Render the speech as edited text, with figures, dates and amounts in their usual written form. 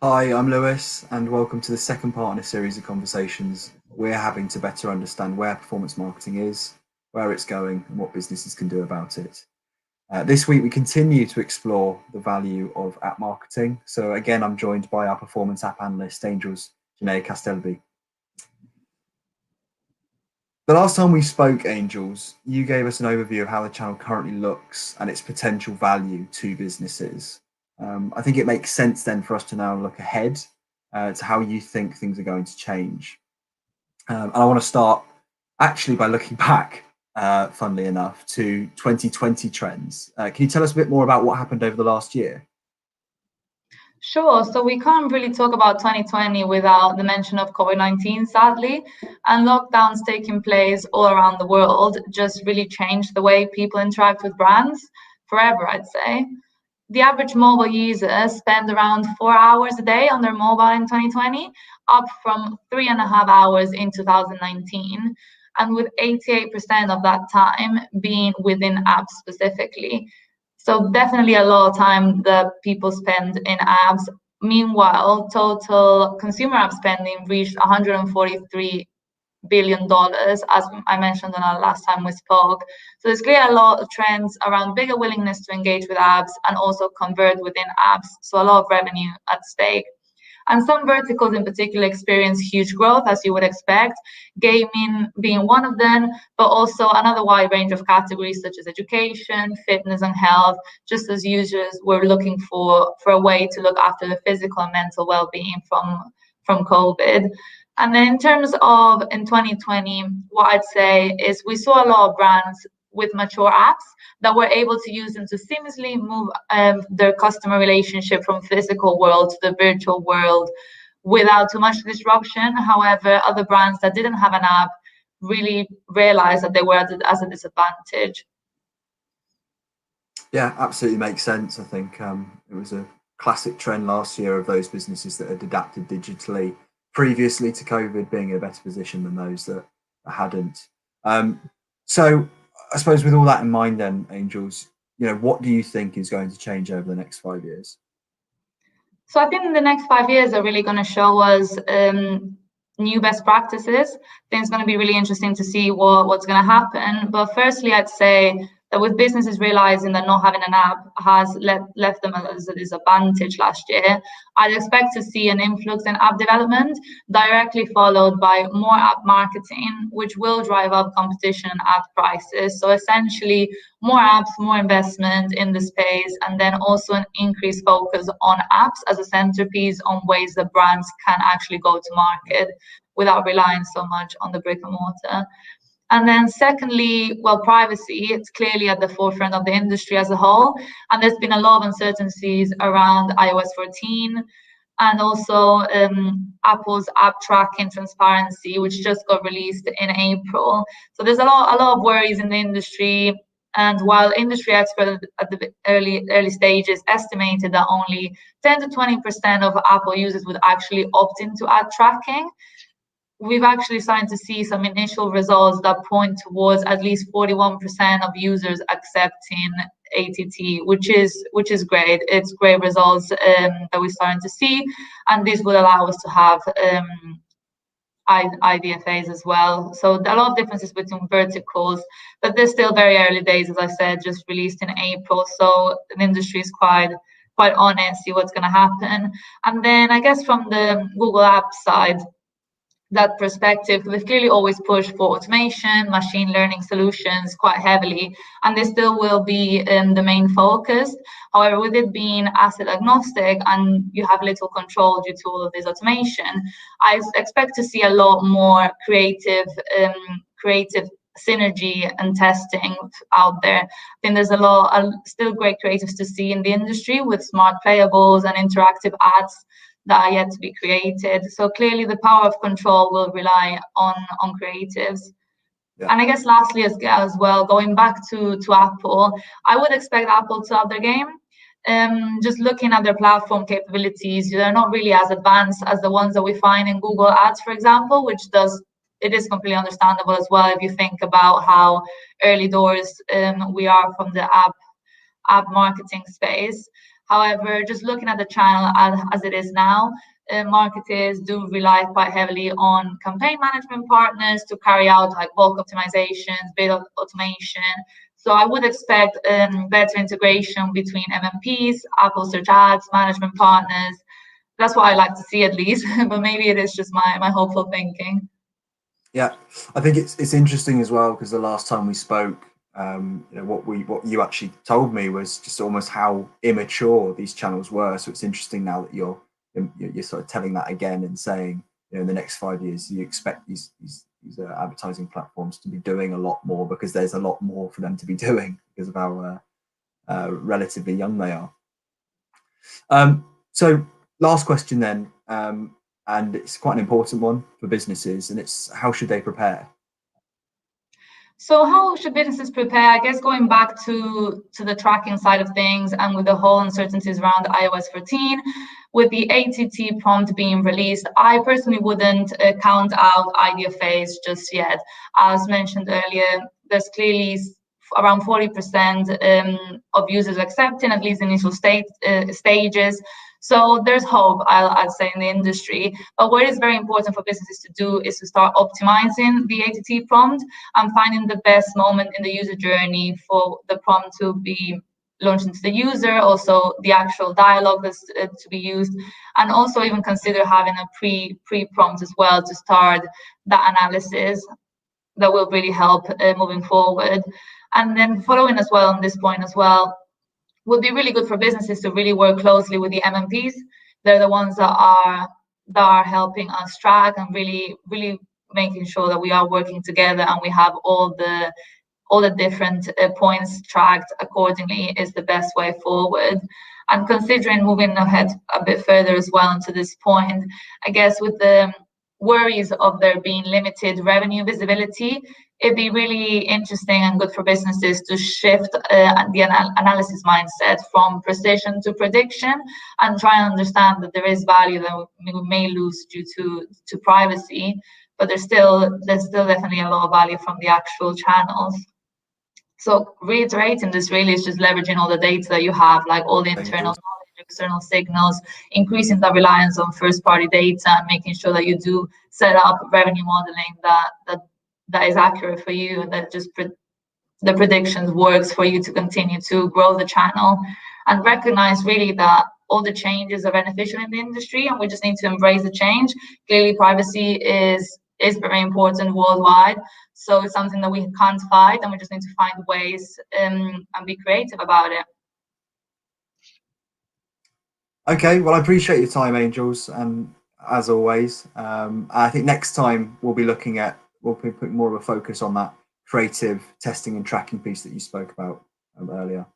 Hi, I'm Lewis, and welcome to the second part in a series of conversations we're having to better understand where performance marketing is, where it's going, and what businesses can do about it. This week, we continue to explore the value of app marketing. So, again, I'm joined by our performance app analyst, Angels Janae Castelby. The last time we spoke, Angels, you gave us an overview of how the channel currently looks and its potential value to businesses. I think it makes sense then for us to now look ahead to how you think things are going to change. And I want to start actually by looking back, funnily enough, to 2020 trends. Can you tell us a bit more about what happened over the last year? Sure. So we can't really talk about 2020 without the mention of COVID-19, sadly. And lockdowns taking place all around the world just really changed the way people interact with brands forever, I'd say. The average mobile user spent around 4 hours a day on their mobile in 2020, up from 3.5 hours in 2019, and with 88% of that time being within apps specifically. So definitely a lot of time that people spend in apps. Meanwhile, total consumer app spending reached $143 billion, as I mentioned on our last time we spoke. So there's clearly a lot of trends around bigger willingness to engage with apps and also convert within apps. So a lot of revenue at stake. And some verticals in particular experience huge growth, as you would expect, gaming being one of them, but also another wide range of categories such as education, fitness, and health, just as users were looking for a way to look after their physical and mental well-being from COVID. And then in terms of in 2020, what I'd say is we saw a lot of brands with mature apps that were able to use them to seamlessly move their customer relationship from physical world to the virtual world without too much disruption. However, other brands that didn't have an app really realized that they were at a disadvantage. Yeah, absolutely makes sense. I think it was a classic trend last year of those businesses that had adapted digitally previously to COVID being in a better position than those that hadn't. So I suppose with all that in mind then, Angels, what do you think is going to change over the next 5 years? So I think the next 5 years are really going to show us new best practices. I think it's going to be really interesting to see what's going to happen. But firstly, I'd say that with businesses realizing that not having an app has left them as a disadvantage last year, I'd expect to see an influx in app development, directly followed by more app marketing, which will drive up competition and ad prices. So essentially, more apps, more investment in the space, and then also an increased focus on apps as a centerpiece on ways that brands can actually go to market without relying so much on the brick and mortar. And then secondly, well, privacy, it's clearly at the forefront of the industry as a whole. And there's been a lot of uncertainties around iOS 14 and also Apple's app tracking transparency, which just got released in April. So there's a lot of worries in the industry. And while industry experts at the early stages estimated that only 10 to 20% of Apple users would actually opt into ad tracking, we've actually started to see some initial results that point towards at least 41% of users accepting ATT, which is great. It's great results that we're starting to see, and this will allow us to have IDFAs as well. So a lot of differences between verticals, but they're still very early days, as I said, just released in April. So the industry is quite on it, see what's going to happen. And then I guess from the Google Apps side, that perspective, they've clearly always pushed for automation, machine learning solutions quite heavily, and they still will be the main focus. However, with it being asset agnostic and you have little control due to all of this automation, I expect to see a lot more creative synergy and testing out there. I think there's a lot still great creatives to see in the industry with smart playables and interactive ads that are yet to be created. So clearly the power of control will rely on creatives. Yeah. And I guess lastly as well, going back to Apple, I would expect Apple to up their game. Just looking at their platform capabilities, they're not really as advanced as the ones that we find in Google Ads, for example, it is completely understandable as well if you think about how early doors we are from the app marketing space. However, just looking at the channel as it is now, marketers do rely quite heavily on campaign management partners to carry out like bulk optimizations, bid automation. So I would expect better integration between MMPs, Apple Search Ads, management partners. That's what I like to see at least, but maybe it is just my hopeful thinking. Yeah, I think it's interesting as well because the last time we spoke, what you actually told me was just almost how immature these channels were. So it's interesting now that you're sort of telling that again and saying, in the next 5 years you expect these advertising platforms to be doing a lot more because there's a lot more for them to be doing because of how relatively young they are. So last question then. And it's quite an important one for businesses, and it's how should they prepare? So how should businesses prepare? I guess going back to the tracking side of things and with the whole uncertainties around iOS 14, with the ATT prompt being released, I personally wouldn't count out IDFAs just yet. As mentioned earlier, there's clearly around 40% of users accepting at least initial stages. So there's hope, I'd say, in the industry. But what is very important for businesses to do is to start optimizing the ATT prompt and finding the best moment in the user journey for the prompt to be launched into the user, also the actual dialogue that's to be used, and also even consider having a pre-prompt as well to start that analysis that will really help moving forward. And then following as well on this point as well, would be really good for businesses to really work closely with the MMPs. They're the ones that are helping us track and really making sure that we are working together and we have all the different points tracked accordingly is the best way forward. And considering moving ahead a bit further as well into this point, I guess with the worries of there being limited revenue visibility, it'd be really interesting and good for businesses to shift the analysis mindset from precision to prediction and try and understand that there is value that we may lose due to privacy, but there's still definitely a lot of value from the actual channels. So reiterating this really is just leveraging all the data that you have, like all the internal knowledge, external signals, increasing the reliance on first-party data, and making sure that you do set up revenue modeling that is accurate for you and that just the predictions works for you to continue to grow the channel, and recognize really that all the changes are beneficial in the industry and we just need to embrace the change. Clearly, privacy is very important worldwide. So it's something that we can't fight and we just need to find ways and be creative about it. Okay, well, I appreciate your time, Angels, and as always, I think next time we'll be putting more of a focus on that creative testing and tracking piece that you spoke about earlier.